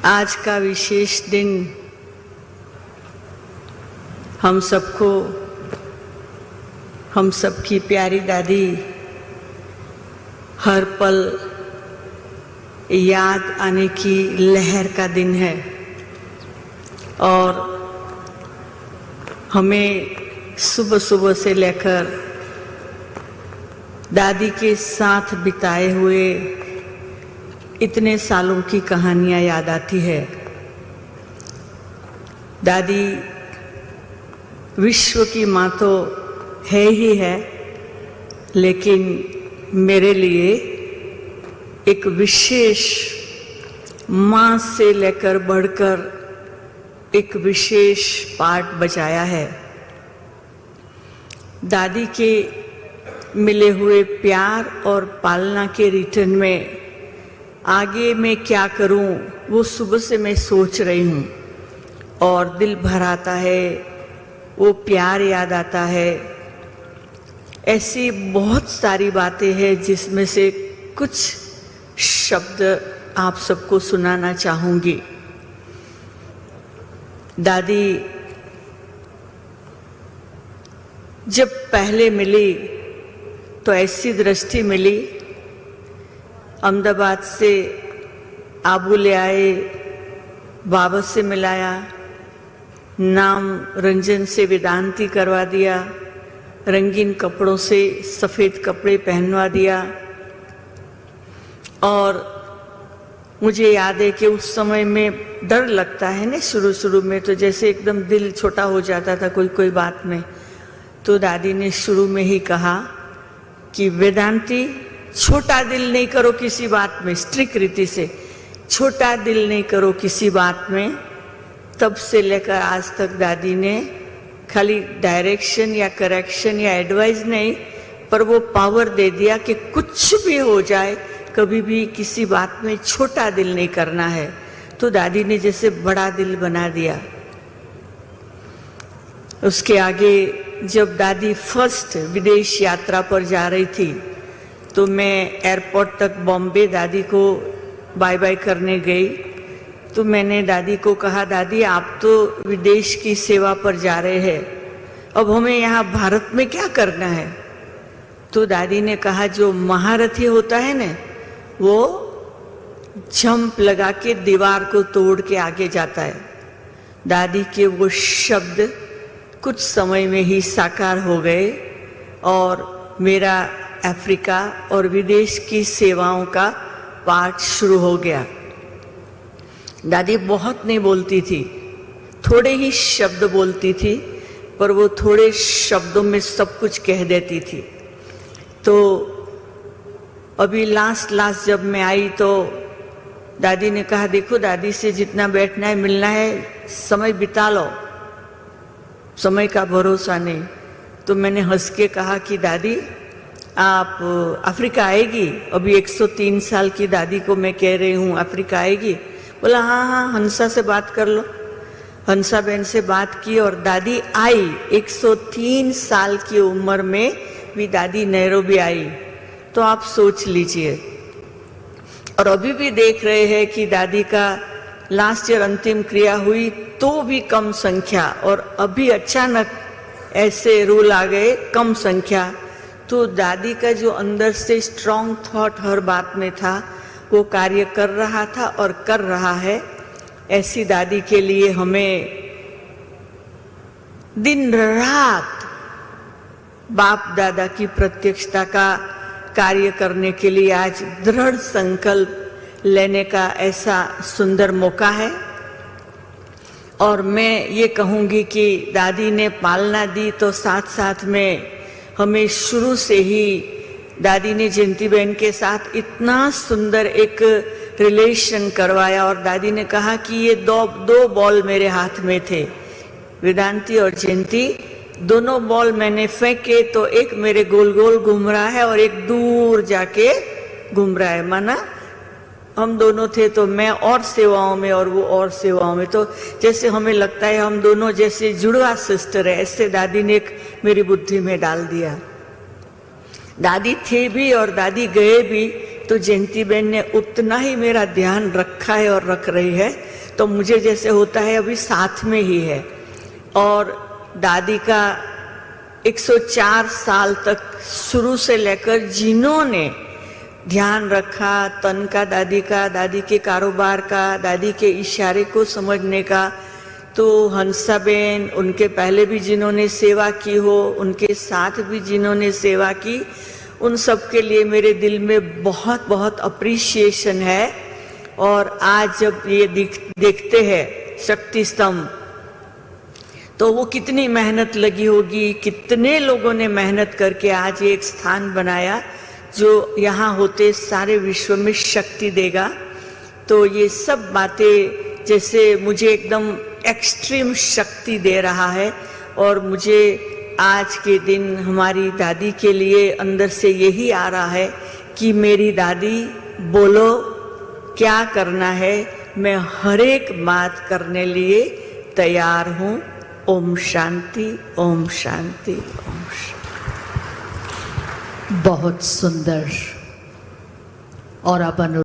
आज का विशेष दिन हम सबकी प्यारी दादी हर पल याद आने की लहर का दिन है और हमें सुबह सुबह से लेकर दादी के साथ बिताए हुए इतने सालों की कहानियाँ याद आती है। दादी विश्व की माँ तो है ही है, लेकिन मेरे लिए एक विशेष माँ से लेकर बढ़कर एक विशेष पार्ट बजाया है। दादी के मिले हुए प्यार और पालना के रिटर्न में आगे मैं क्या करूं, वो सुबह से मैं सोच रही हूं और दिल भर आता है, वो प्यार याद आता है। ऐसी बहुत सारी बातें हैं जिसमें से कुछ शब्द आप सबको सुनाना चाहूंगी। दादी जब पहले मिली तो ऐसी दृष्टि मिली, अहमदाबाद से आबू ले आए, बाबा से मिलाया, नाम रंजन से वेदांती करवा दिया, रंगीन कपड़ों से सफ़ेद कपड़े पहनवा दिया। और मुझे याद है कि उस समय में डर लगता है ना, शुरू शुरू में तो जैसे एकदम दिल छोटा हो जाता था कोई बात में। तो दादी ने शुरू में ही कहा कि वेदांती छोटा दिल नहीं करो किसी बात में, स्ट्रिक्ट रीति से छोटा दिल नहीं करो किसी बात में। तब से लेकर आज तक दादी ने खाली डायरेक्शन या करेक्शन या एडवाइस नहीं, पर वो पावर दे दिया कि कुछ भी हो जाए कभी भी किसी बात में छोटा दिल नहीं करना है। तो दादी ने जैसे बड़ा दिल बना दिया। उसके आगे जब दादी फर्स्ट विदेश यात्रा पर जा रही थी तो मैं एयरपोर्ट तक बॉम्बे दादी को बाय बाय करने गई। तो मैंने दादी को कहा, दादी आप तो विदेश की सेवा पर जा रहे हैं, अब हमें यहाँ भारत में क्या करना है? तो दादी ने कहा, जो महारथी होता है ना, वो जंप लगा के दीवार को तोड़ के आगे जाता है। दादी के वो शब्द कुछ समय में ही साकार हो गए और मेरा अफ्रीका और विदेश की सेवाओं का पाठ शुरू हो गया। दादी बहुत नहीं बोलती थी, थोड़े ही शब्द बोलती थी, पर वो थोड़े शब्दों में सब कुछ कह देती थी। तो अभी लास्ट जब मैं आई तो दादी ने कहा, देखो दादी से जितना बैठना है मिलना है समय बिता लो, समय का भरोसा नहीं। तो मैंने हंस के कहा कि दादी आप अफ्रीका आएगी? अभी 103 साल की दादी को मैं कह रही हूँ अफ्रीका आएगी? बोला हाँ, हंसा से बात कर लो। हंसा बहन से बात की और दादी आई। 103 साल की उम्र में भी दादी नैरोबी आई, तो आप सोच लीजिए। और अभी भी देख रहे हैं कि दादी का लास्ट ईयर अंतिम क्रिया हुई तो भी कम संख्या, और अभी अचानक ऐसे रूल आ गए कम संख्या। तो दादी का जो अंदर से स्ट्रॉन्ग थॉट हर बात में था, वो कार्य कर रहा था और कर रहा है। ऐसी दादी के लिए हमें दिन रात बाप दादा की प्रत्यक्षता का कार्य करने के लिए आज दृढ़ संकल्प लेने का ऐसा सुंदर मौका है। और मैं ये कहूँगी कि दादी ने पालना दी तो साथ साथ में हमें शुरू से ही दादी ने जयंती बहन के साथ इतना सुंदर एक रिलेशन करवाया। और दादी ने कहा कि ये दो बॉल मेरे हाथ में थे, वेदांती और जयंती, दोनों बॉल मैंने फेंके तो एक मेरे गोल गोल घूम रहा है और एक दूर जाके घूम रहा है। माना हम दोनों थे तो मैं और सेवाओं में और वो और सेवाओं में, तो जैसे हमें लगता है हम दोनों जैसे जुड़वा सिस्टर है, ऐसे दादी ने एक मेरी बुद्धि में डाल दिया। दादी थे भी और दादी गए भी तो जयंती बहन ने उतना ही मेरा ध्यान रखा है और रख रही है। तो मुझे जैसे होता है अभी साथ में ही है। और दादी का 104 साल तक शुरू से लेकर जिन्होंने ध्यान रखा तन का, दादी के कारोबार का, दादी के इशारे को समझने का, तो हंसाबेन, उनके पहले भी जिन्होंने सेवा की हो, उनके साथ भी जिन्होंने सेवा की, उन सब के लिए मेरे दिल में बहुत बहुत अप्रिशिएशन है। और आज जब ये देखते हैं शक्ति स्तंभ, तो वो कितनी मेहनत लगी होगी, कितने लोगों ने मेहनत करके आज एक स्थान बनाया जो यहाँ होते सारे विश्व में शक्ति देगा। तो ये सब बातें जैसे मुझे एकदम एक्सट्रीम शक्ति दे रहा है। और मुझे आज के दिन हमारी दादी के लिए अंदर से यही आ रहा है कि मेरी दादी, बोलो क्या करना है, मैं हर एक बात करने लिए तैयार हूँ। ओम शांति, ओम शांति, ओम शांति। बहुत सुंदर। और अब